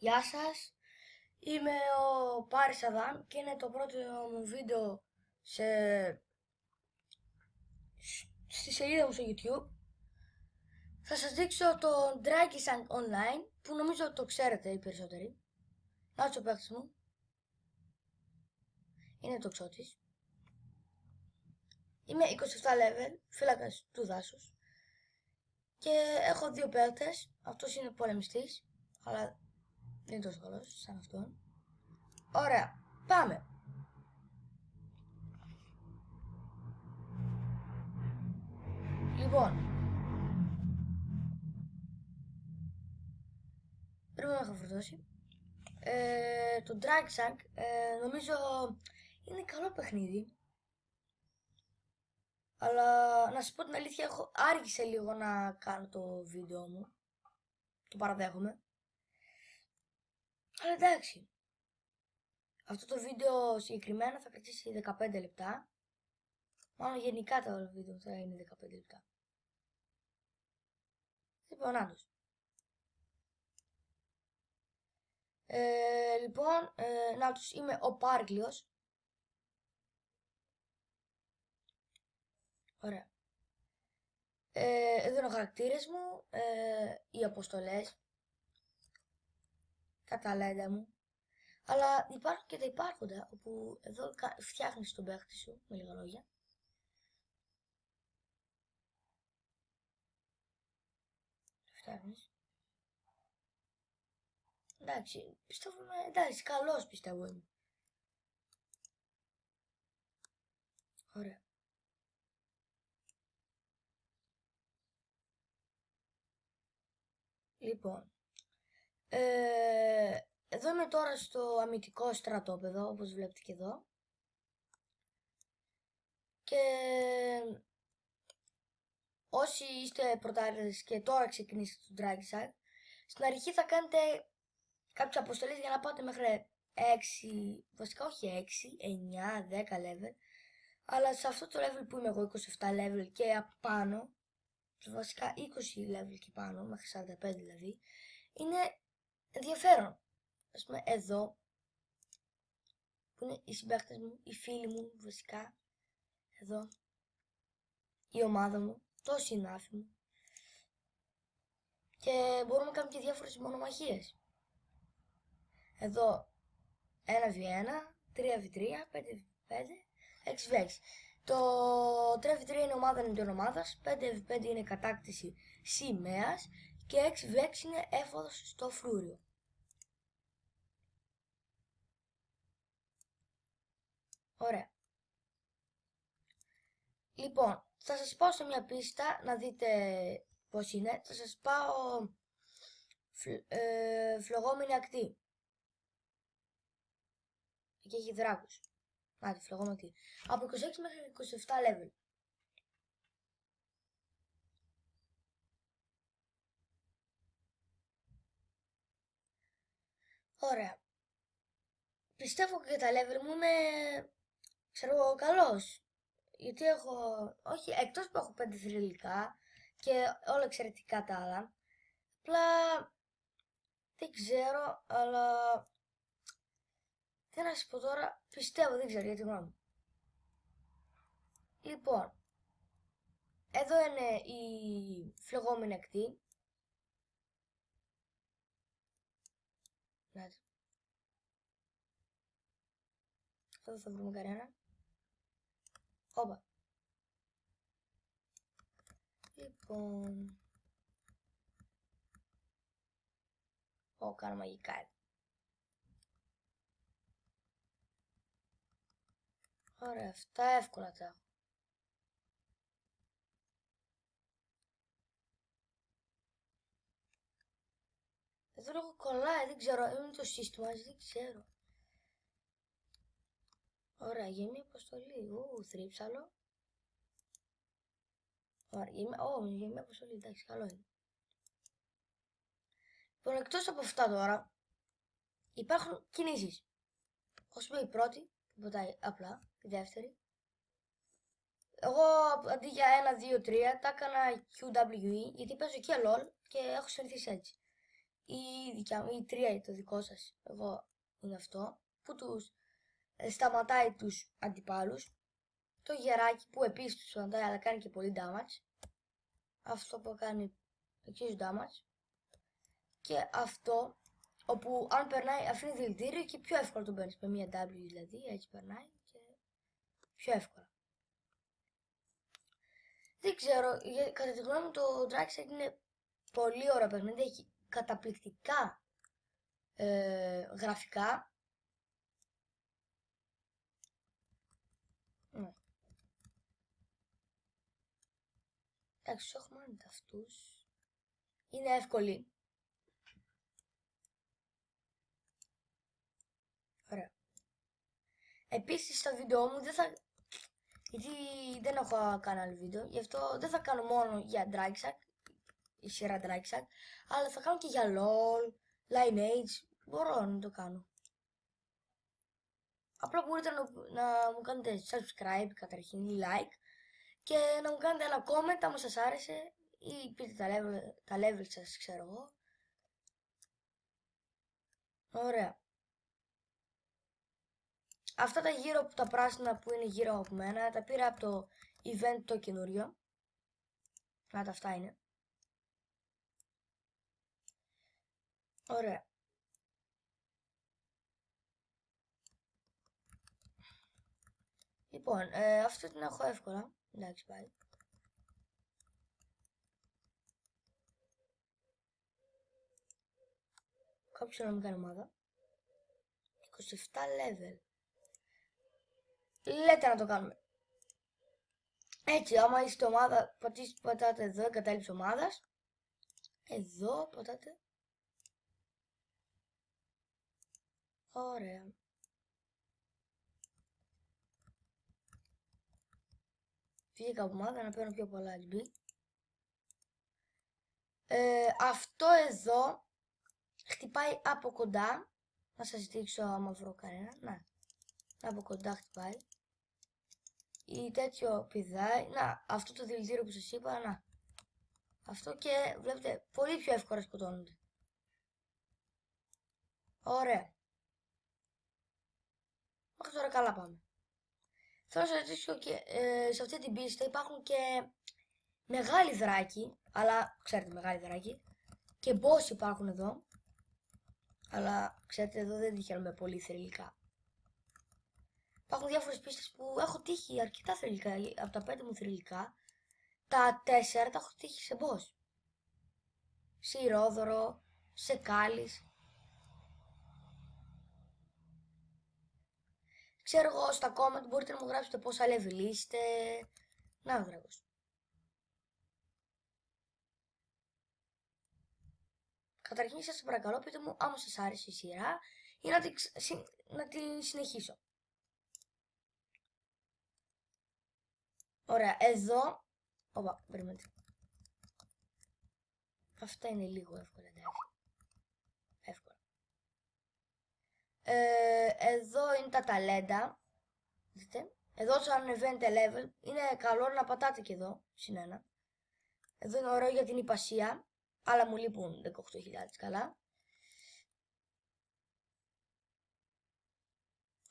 Γεια σας, είμαι ο Πάρης Αδάμ και είναι το πρώτο μου βίντεο στη σελίδα μου στο YouTube. Θα σας δείξω το Dragisang Online που νομίζω το ξέρετε οι περισσότεροι. Να το παίχτης μου. Είναι το ξώτης. Είμαι 27 level, φύλακας του δάσους. Και έχω δύο παίκτες. Αυτός είναι πολεμιστής, αλλά δεν είναι τόσο καλός σαν αυτόν. Ωραία, πάμε. Λοιπόν, πρέπει να έχω φορτώσει. Το Dragsang νομίζω είναι καλό παιχνίδι. Αλλά να σας πω την αλήθεια, άργησε λίγο να κάνω το βίντεο μου. Το παραδέχομαι. Αλλά εντάξει. Αυτό το βίντεο συγκεκριμένα θα κρατήσει 15 λεπτά. Μάλλον γενικά το βίντεο θα είναι 15 λεπτά. Λοιπόν, άντως. Λοιπόν, να τους είμαι ο Πάρκλιος. Ωραία. Εδώ είναι ο χαρακτήρες μου, οι αποστολές, τα ταλέντα μου. Αλλά υπάρχουν και τα υπάρχοντα, όπου εδώ φτιάχνεις τον παίχτη σου, με λίγα λόγια. Φτιάχνεις. Εντάξει, πιστεύω εντάξει, καλός πιστεύω είμαι. Ωραία. Λοιπόν, εδώ είμαι τώρα στο αμυντικό στρατόπεδο, όπως βλέπετε και εδώ. Και όσοι είστε πρωτάριδες και τώρα ξεκινήσετε το Dragisang, στην αρχή θα κάνετε κάποιες αποστολές για να πάτε μέχρι 6, βασικά όχι 6, 9, 10 level. Αλλά σε αυτό το level που είμαι εγώ, 27 level και απάνω, βασικά 20 level και πάνω, μέχρι 45 δηλαδή, είναι ενδιαφέρον. Ας πούμε εδώ, που είναι οι συμπαίκτες μου, οι φίλοι μου βασικά, εδώ, η ομάδα μου, το συνάφι μου. Και μπορούμε να κάνουμε και διάφορες μονομαχίες. Εδώ 1v1, 3v3, 5v5, 6v6. Το 3v3 είναι ομάδα εναντίον ομάδας, 5v5 είναι κατάκτηση σημαίας και 6v6 είναι έφοδος στο φρούριο. Ωραία. Λοιπόν, θα σας πάω σε μια πίστα να δείτε πώς είναι. Θα σας πάω φλογόμενη ακτή. Εκεί έχει δράκους. Να τη φλογόμενη ακτή. Από 26 μέχρι 27 level. Ωραία. Πιστεύω και τα level μου είμαι, ξέρω εγώ, καλός. Γιατί έχω, όχι, εκτός που έχω 5 θρυλικά και όλα εξαιρετικά τα άλλα. Απλά δεν ξέρω, αλλά τι να σας πω τώρα, πιστεύω, δεν ξέρω γιατί γνώμη. Λοιπόν, εδώ είναι η φλεγόμενη ακτή. Να, αυτό δεν θα βρούμε κανένα. Όπα. Λοιπόν, κάνω μαγικά. Ωραία, αυτά εύκολα τα έχω. Εδώ λίγο κολλάει, δεν ξέρω, είναι το σύστημα, δεν ξέρω. Ωραία, για μια αποστολή, θρύψαλο. Ωραία, για μια αποστολή, εντάξει, καλό είναι. Λοιπόν, εκτός από αυτά τώρα, υπάρχουν κινήσεις. Ως πούμε η πρώτη, που πατάει απλά, η δεύτερη. Εγώ αντί για 1, 2, 3, τα έκανα QWE, γιατί παίζω και LOL και έχω συνηθίσει έτσι. ή δικιά μου, ή 3 το δικό σας, εγώ είναι αυτό, που τους σταματάει τους αντιπάλους. Το γεράκι που επίσης τους σταματάει αλλά κάνει και πολύ damage. Αυτό που κάνει εξίσου damage. Και αυτό όπου αν περνάει αφήνει δηλητήριο και πιο εύκολα τον παίρνεις με μία W, δηλαδή έτσι περνάει και πιο εύκολα. Δεν ξέρω, κατά τη γνώμη μου το Darkseid είναι πολύ ωραίο παιχνίδι, έχει καταπληκτικά γραφικά. Ναι. Εντάξει, έχουμε άνετα αυτούς. Είναι εύκολη. Ωραία. Επίσης στο βίντεο μου δεν θα... Γιατί δεν έχω κάνει άλλο βίντεο, γι' αυτό δεν θα κάνω μόνο για Dragsack, η σειρά Dragsack, αλλά θα κάνω και για LOL, Lineage, μπορώ να το κάνω. Απλά μπορείτε να μου κάνετε subscribe καταρχήν, like, και να μου κάνετε ένα comment άμα σας άρεσε ή πείτε τα level σας, ξέρω εγώ. Ωραία. Αυτά τα γύρω, τα πράσινα που είναι γύρω από μένα, τα πήρα από το event το καινούριο. Να τα αυτά είναι. Ωραία. Λοιπόν, αυτό την έχω εύκολα. Εντάξει, πάει. Κάποιος να μην κάνει ομάδα. 27 level. Λέτε να το κάνουμε. Έτσι, άμα είστε ομάδα, πατάτε εδώ, εγκατάλειψη ομάδας. Εδώ, πατάτε. Ωραία. Βγήκα από ομάδα να παίρνω πιο πολλά HB. Αυτό εδώ χτυπάει από κοντά. Να σας δείξω άμα βρω κανένα. Να, από κοντά χτυπάει. Ή τέτοιο πηδάει. Να, αυτό το δηλητήριο που σας είπα, να. Αυτό και βλέπετε πολύ πιο εύκολα σκοτώνονται. Ωραία. Μέχρι τώρα καλά πάμε. Θέλω να σας δείξω και σε αυτή την πίστα υπάρχουν και μεγάλοι δράκοι, αλλά ξέρετε μεγάλοι δράκοι, και boss υπάρχουν εδώ, αλλά ξέρετε εδώ δεν τυχαίνουμε πολύ θρυλικά. Υπάρχουν διάφορες πίστες που έχω τύχει αρκετά θρυλικά, από τα 5 μου θρυλικά, τα 4 τα έχω τύχει σε boss. Σε Ηρόδωρο, σε Κάλις. Ξέρω εγώ στα comment μπορείτε να μου γράψετε πόσα level είστε. Να ο δράκος. Καταρχήν σας παρακαλώ πείτε μου άμα σας άρεσε η σειρά ή να τη συνεχίσω. Ωραία, εδώ... Όπα, περιμένετε. Αυτά είναι λίγο εύκολα, εντάξει. Εύκολα. Εδώ είναι τα ταλέντα. Δείτε. Εδώ όταν ανεβαίνετε level, είναι καλό να πατάτε και εδώ, συνένα. Εδώ είναι ωραίο για την υπασία, αλλά μου λείπουν 18.000 καλά.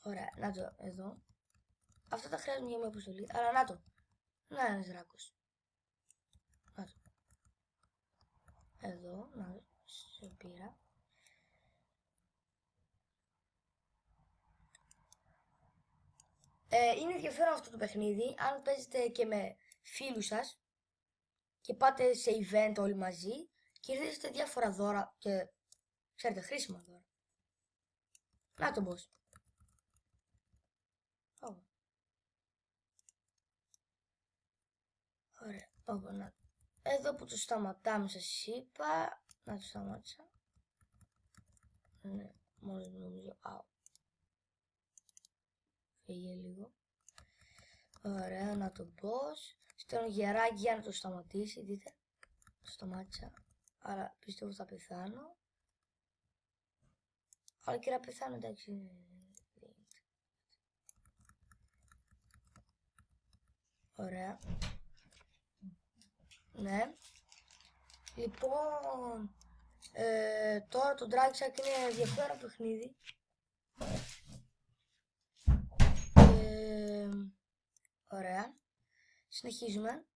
Ωραία, να το εδώ. Αυτά τα χρειάζομαι για μια αποστολή, αλλά να το. Να ένας δράκος. Να το. Εδώ, να σε πήρα. Είναι ενδιαφέρον αυτό το παιχνίδι, αν παίζετε και με φίλους σας και πάτε σε event όλοι μαζί, κερδίζετε διάφορα δώρα και ξέρετε χρήσιμα δώρα. Να τον boss. Ωραία, να. Εδώ που το σταματάμε σας είπα, να το σταμάτησα. Ναι, μόλις νομίζω, φύγε λίγο. Ωραία, να το boss. Στέλνω γεράκι για να το σταματήσει, δείτε. Το σταμάτησα, άρα πιστεύω θα πεθάνω. Αλλά και να πεθάνω, εντάξει. Ωραία. Ναι. Λοιπόν, Τώρα το Drag Shack είναι ενδιαφέρον παιχνίδι. Ωραία. Συνεχίζουμε.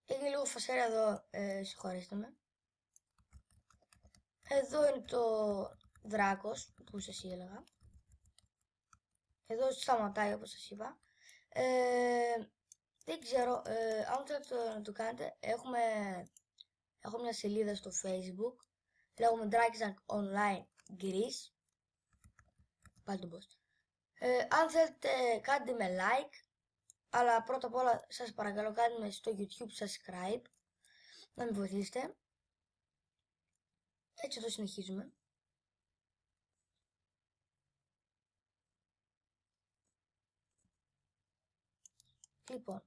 Έγινε λίγο φασέρα εδώ, συγχωρέστε με. Εδώ είναι το δράκος που σας έλεγα. Εδώ σταματάει όπως σας είπα. Δεν ξέρω, αν θέλετε να το κάνετε, έχω μια σελίδα στο Facebook. Λέγομαι Drag Shack Online Greece. Πάλι τον post. Αν θέλετε κάντε με like. Αλλά πρώτα απ' όλα σας παρακαλώ κάντε με στο YouTube subscribe. Να με βοηθήσετε. Έτσι εδώ συνεχίζουμε. Λοιπόν.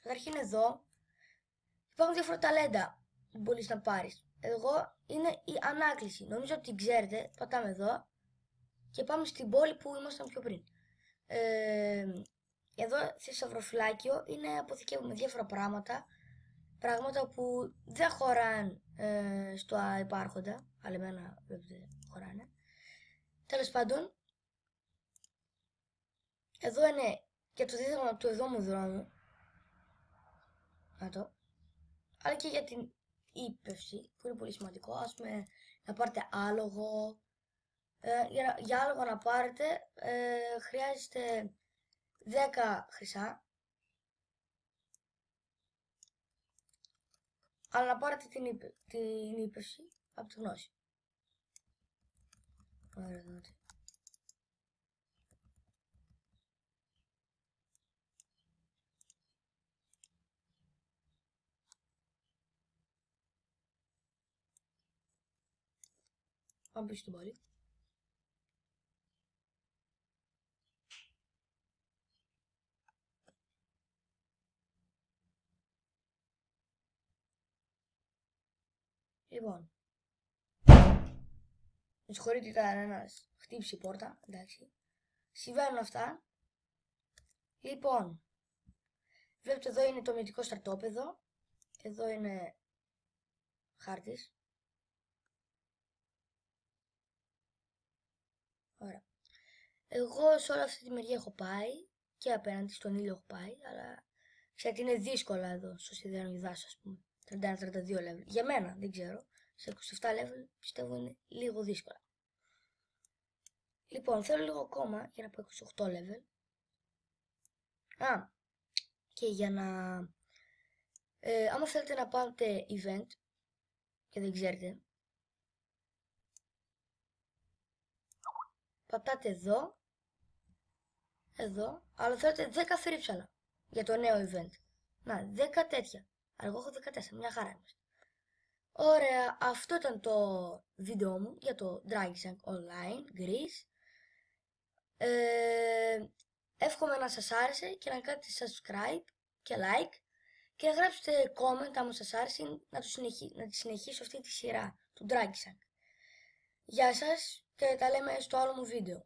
Καταρχήν εδώ υπάρχουν διάφορα ταλέντα που μπορείς να πάρεις. Εγώ είναι η ανάκληση. Νομίζω ότι την ξέρετε. Πατάμε εδώ. Και πάμε στην πόλη που ήμασταν πιο πριν. Εδώ θησαυροφυλάκιο είναι αποθηκεύουμε διάφορα πράγματα. Πράγματα που δεν χωράνε στο υπάρχοντα. Αλλά εμένα δεν χωράνε. Τέλος πάντων. Εδώ είναι για το δίδαγμα του εβδόμου δρόμου. Να το. Αλλά και για την ύπευση που είναι πολύ σημαντικό. Ας πούμε να πάρετε άλογο. Για άλογο να πάρετε χρειάζεστε 10 χρυσά. Αλλά να πάρετε την ύπευση από τη γνώση. Ωραία, δείτε. Πάμε πίσω στην πόλη. Λοιπόν, με συγχωρείτε, ήταν ένας χτύπησε η πόρτα, εντάξει. Συμβαίνουν αυτά. Λοιπόν, βλέπετε εδώ είναι το μυθικό στρατόπεδο. Εδώ είναι χάρτης. Ωραία. Εγώ σε όλη αυτή τη μεριά έχω πάει και απέναντι στον ήλιο έχω πάει, αλλά ξέρετε είναι δύσκολα εδώ στο σιδερένιο δάσο, ας πούμε. 31-32 level. Για μένα δεν ξέρω. Σε 27 level πιστεύω είναι λίγο δύσκολα. Λοιπόν, θέλω λίγο ακόμα για να πω 28 level. Και για να... άμα θέλετε να πάτε event και δεν ξέρετε, πατάτε εδώ, αλλά θέλετε 10 θρύψαλα για το νέο event. Να, 10 τέτοια. Αλλά εγώ έχω 14, μια χαρά είμαστε. Ωραία, αυτό ήταν το βίντεο μου για το Drag Shack Online Greece. Εύχομαι να σας άρεσε και να κάνετε subscribe και like και να γράψετε comment άμα σας άρεσε να τη συνεχίσω αυτή τη σειρά του Drag Shack. Γεια σας και τα λέμε στο άλλο μου βίντεο.